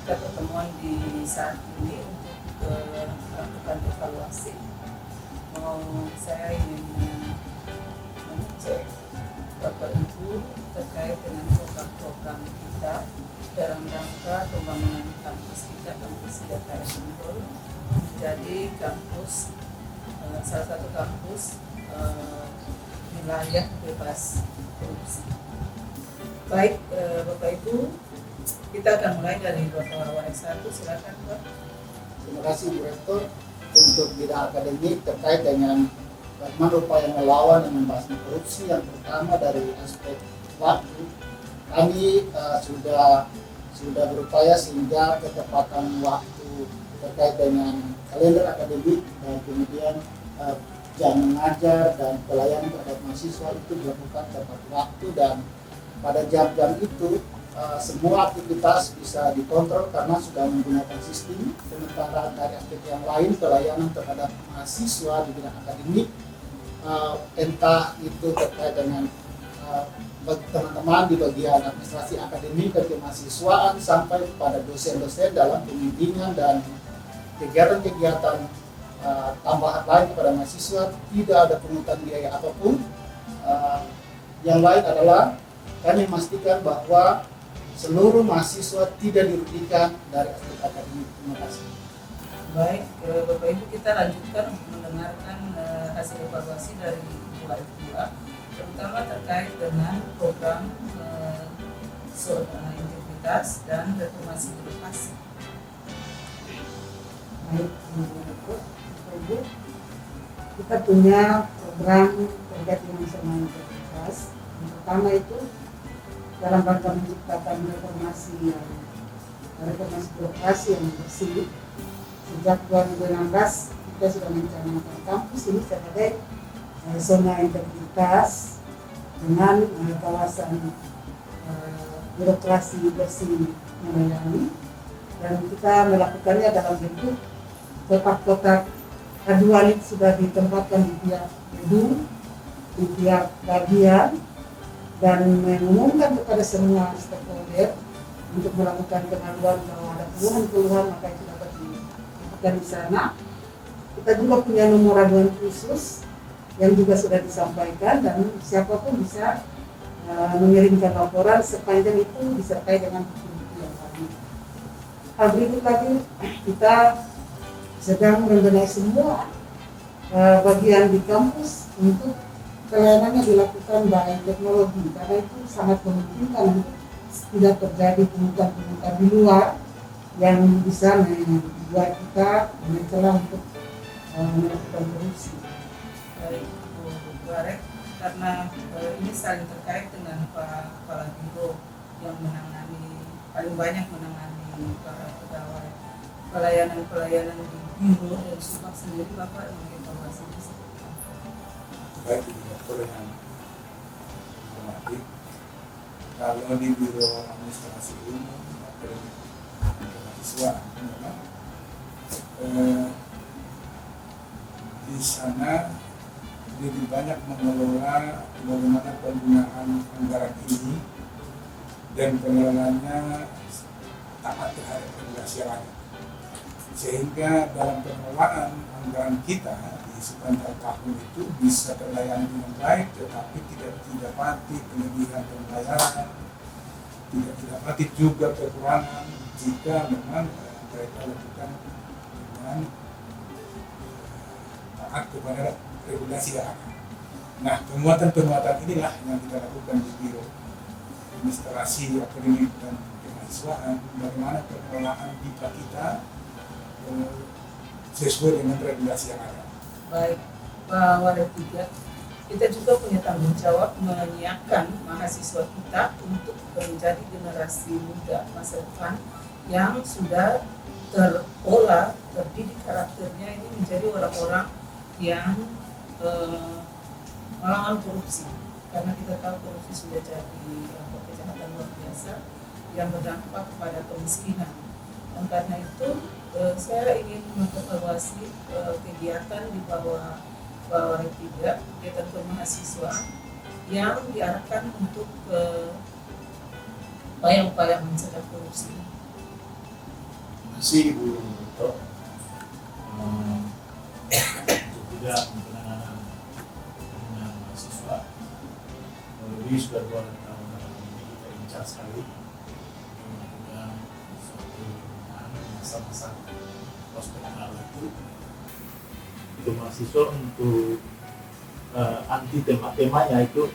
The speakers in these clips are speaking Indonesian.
kita pertemuan di saat ini untuk melakukan evaluasi. Saya ingin mengecek Bapak Ibu terkait dengan program-program kita dalam rangka pembangunan kampus kita, kampus Sejahtera Sentul, menjadi kampus salah satu kampus wilayah bebas korupsi. Baik, Bapak Ibu, kita akan mulai dari Bapak Waris 1, silakan Pak. Terima kasih Bu Rektor untuk bidang akademik terkait dengan bagaimana upaya melawan dan membahas korupsi. Yang pertama dari aspek waktu, kami sudah berupaya sehingga ketepatan waktu terkait dengan kalender akademik dan kemudian jam mengajar dan pelayanan terhadap mahasiswa itu dilakukan tepat waktu, dan pada jam-jam itu semua aktivitas bisa dikontrol karena sudah menggunakan sistem. Sementara dari aspek yang lain, pelayanan terhadap mahasiswa di bidang akademik, entah itu terkait dengan teman-teman di bagian administrasi akademik dan kemahasiswaan sampai pada dosen-dosen dalam pembimbingan dan kegiatan-kegiatan tambahan lain kepada mahasiswa, tidak ada pungutan biaya apapun. Yang lain adalah kami memastikan bahwa seluruh mahasiswa tidak dirugikan dari aspek akademik. Terima kasih. Baik, Bapak Ibu, kita lanjutkan untuk mendengarkan hasil evaluasi dari Ibu F2, terutama terkait dengan program integritas dan reformasi birokrasi. Baik, Ibu, kita punya program terkait dengan reformasi integritas. Yang pertama itu dalam rangka menciptakan reformasi birokrasi yang bersih. Sejak 2016 kita sudah mencanangkan kampus ini sebagai zona integritas dengan kawasan birokrasi bersih melayani, dan kita melakukannya dalam bentuk kotak-kotak aduan sudah ditempatkan di tiap gedung, di tiap bagian, dan mengumumkan kepada semua stakeholder untuk melakukan pengaduan kalau ada keluhan maka itu dapat dilakukan di sana. Kita juga punya nomor aduan khusus yang juga sudah disampaikan, dan siapapun bisa mengirimkan laporan sepanjang itu disertai dengan bukti-bukti yang tadi. Hal berikut lagi, kita sedang membenahi semua bagian di kampus untuk pelayanannya dilakukan by teknologi, karena itu sangat memungkinkan tidak terjadi pungutan-pungutan di luar yang bisa membuat kita mencela untuk melakukan korupsi. Baik, Bu Warek, karena ini saling terkait dengan Pak Kepala Biro yang paling banyak menangani para pegawai pelayanan di biro dan Subak sendiri, Bapak mengevaluasi ini seperti apa? Baik, dengan informatif, kalau di Biro Administrasi Umum Akademik Kemahasiswaan memang di sana lebih banyak mengelola bagaimana penggunaan anggaran ini dan pengelolaannya taat terhadap regulasi yang ada, sehingga dalam pengelolaan anggaran kita sepanjang tahun itu bisa terlayani dengan baik, tetapi tidak didapati kelebihan pembayaran, tidak didapati juga kekurangan jika memang mereka lakukan dengan taat kepada regulasi yang ada. Nah, penguatan-penguatan inilah yang kita lakukan di Biro Administrasi Akademik dan Kemahasiswaan, bagaimana pengelolaan BIPA kita sesuai dengan regulasi yang ada. Baik, Pak Waret 3, kita juga punya tanggung jawab menyiapkan mahasiswa kita untuk menjadi generasi muda masa depan yang sudah terolah, terdidik karakternya ini menjadi orang-orang yang melawan korupsi. Karena kita tahu korupsi sudah jadi kejahatan luar biasa yang berdampak kepada kemiskinan. Dan karena itu saya ingin mengevaluasi kegiatan di bawah Waret 3, kegiatan kemahasiswaan yang diarahkan untuk upaya-upaya mencegah korupsi. si Ibu Ruto untuk juga penanganan dengan mahasiswa. Lebih sudah 2 tahun ini kita incar sekali melakukan suatu masa-masa prospek baru itu mahasiswa untuk anti temanya itu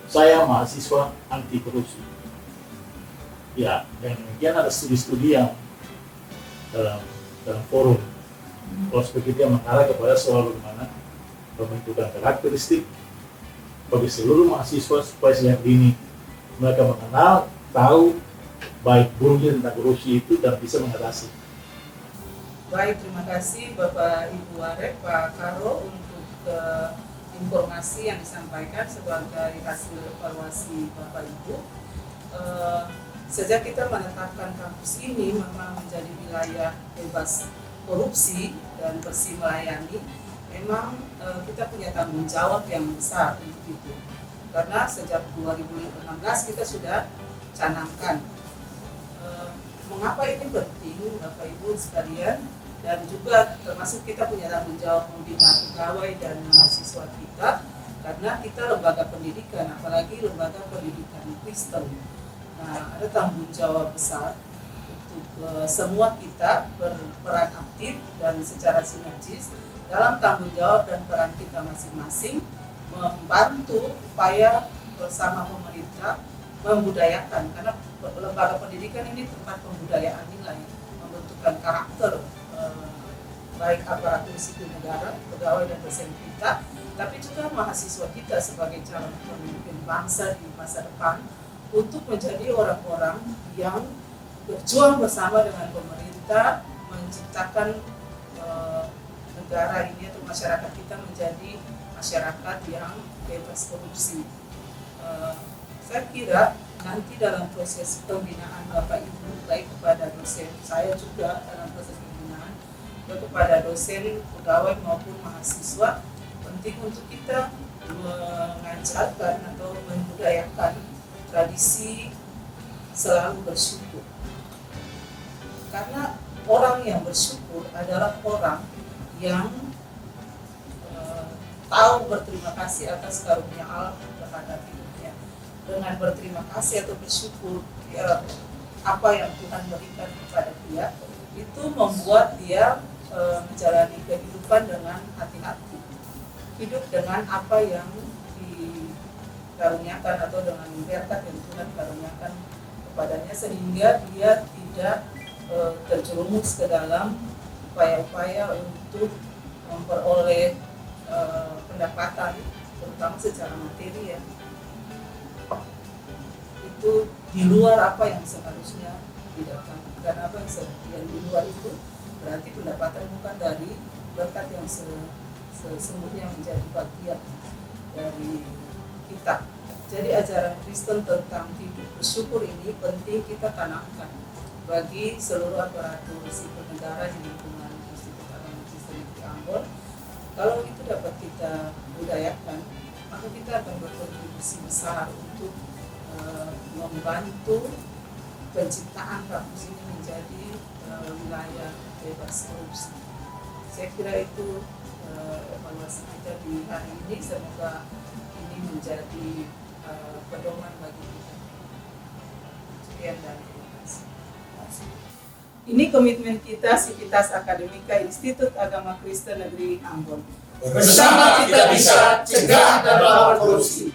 saya mahasiswa anti korupsi. Ya, dan kemudian ada studi-studi yang dalam forum prospek itu yang mengarah kepada soal bagaimana pembentukan karakteristik bagi seluruh mahasiswa supaya sejak dini mereka mengenal, tahu baik buruknya tentang korupsi itu dan bisa mengatasi. Baik, terima kasih Bapak Ibu Warek, Pak Karo untuk informasi yang disampaikan sebagai hasil evaluasi Bapak Ibu. Sejak kita menetapkan kampus ini memang menjadi wilayah bebas korupsi dan bersih melayani, memang kita punya tanggung jawab yang besar untuk itu. Karena sejak 2016 kita sudah canangkan. Mengapa ini penting Bapak Ibu sekalian, dan juga termasuk kita punya tanggung jawab membina pegawai dan mahasiswa kita, karena kita lembaga pendidikan, apalagi lembaga pendidikan Kristen. Nah, ada tanggung jawab besar untuk semua kita berperan aktif dan secara sinergis dalam tanggung jawab dan peran kita masing-masing membantu upaya bersama pemerintah membudayakan, karena lembaga pendidikan ini tempat pembudayaan nilai, membentukkan karakter baik aparatur sipil negara, pegawai dan dosen kita, tapi juga mahasiswa kita sebagai calon pemimpin bangsa di masa depan, untuk menjadi orang-orang yang berjuang bersama dengan pemerintah menciptakan negara ini atau masyarakat kita menjadi masyarakat yang bebas korupsi. Saya kira nanti dalam proses pembinaan Bapak Ibu, baik kepada dosen, saya juga dalam proses pembinaan, baik kepada dosen, pegawai maupun mahasiswa, penting untuk kita mengajarkan atau membudayakan tradisi selalu bersyukur. Karena orang yang bersyukur adalah orang yang tahu berterima kasih atas karunia Allah terhadap hidupnya. Dengan berterima kasih atau bersyukur ya, apa yang Tuhan berikan kepada dia, itu membuat dia menjalani kehidupan dengan hati-hati, hidup dengan apa yang dikaruniakan atau dengan berkat yang Tuhan karuniakan kepadanya, sehingga dia tidak terjerumus ke dalam upaya-upaya untuk memperoleh pendapatan, terutama secara materi ya, itu di luar apa yang seharusnya didapat. Karena apa yang di luar itu berarti pendapatan bukan dari berkat yang sesungguhnya menjadi bagian dari kita. Jadi ajaran Kristen tentang hidup bersyukur ini penting kita tanamkan bagi seluruh aparatur sipil negara di lingkungan Institut Agama Kristen Negeri Ambon. Kalau itu dapat kita budayakan, maka kita akan berkontribusi besar untuk membantu penciptaan kampus ini menjadi wilayah bebas korupsi. Saya kira itu evaluasi kita di hari ini. Semoga ini menjadi pedoman bagi kita. Sekian dan terima kasih. Ini komitmen kita Sivitas Akademika Institut Agama Kristen Negeri Ambon. Bersama kita bisa cegah dan lawan korupsi.